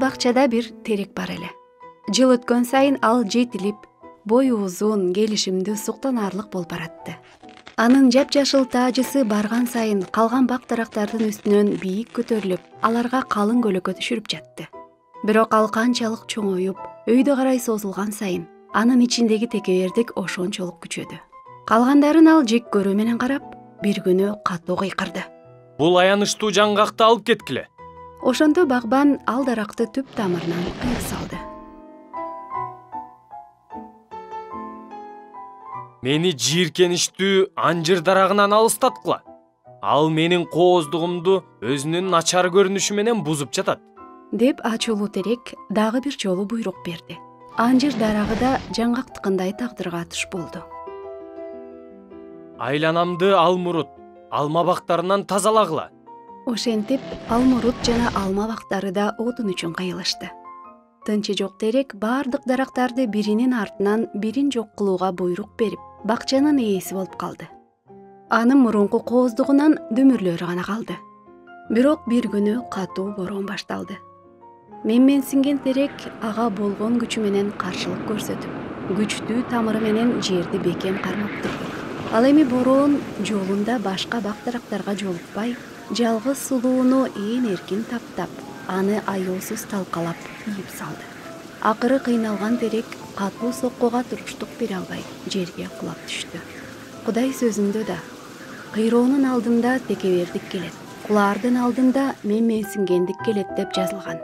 бакчада бир терек бар эле. Жыл өткөн сайын ал жетилип, бою узун, келишимдүү, суктанарлык болуп баратты. Анын жапжашыл таажысы барган сайын калган бак дарактардын үстүнөн бийик көтөрүлүп, аларга калың көлөкө түшүрүп жатты. Бирок ал канчалык чоңоюп, өйдө карай созулган сайын анын ичиндеги текебердик ошончолук күчөдү. Калгандарын ал жек көрүү менен карап, бир күнү катуу кыйкырды. Бул аянычтуу жаңгакты алып кеткиле. Ошондо багбан ал даракты түп тамырынан кыйып салды. Мени жийиркеничтүү анжыр дарагынан алыстаткыла. Ал менин кооздугумду өзүнүн начар көрүнүшү менен бузуп жатат. Деп ачуулуу терек дагы бир жолу буйрук берди. Анжыр дарагы да жаңгактыкындай тагдырга туш болду. Айланамды алмурут, алма бактарынан тазалагыла. Ошентип, алмурут жана алма бактары да отун үчүн кыйылышты. Тынчы жок терек бардык дарактарды биринин артынан бирин жок кылууга буйрук берип, бакчанын ээси болуп калды. Анын мурунку кооздугунан дөмүрлөрү гана калды. Бирок бир күнү катуу бороон башталды. Менменсинген терек ага болгон күчү менен каршылык көрсөтүп, күчтүү тамыры менен жерди бекем кармап турду. Ал эми бороон жолунда башка бак дарактарга жолукпай, жалгыз сулууну ээн эркин таптап, аны аяусуз талкалап ийип салды. Акыры кыйналган терек катуу соккуга туруштук бере албай жерге кулап түштү. Кудай сөзүндө да кыйроонун алдында текебердик келет, кулаардын алдында менменсингендик келет деп жазылган.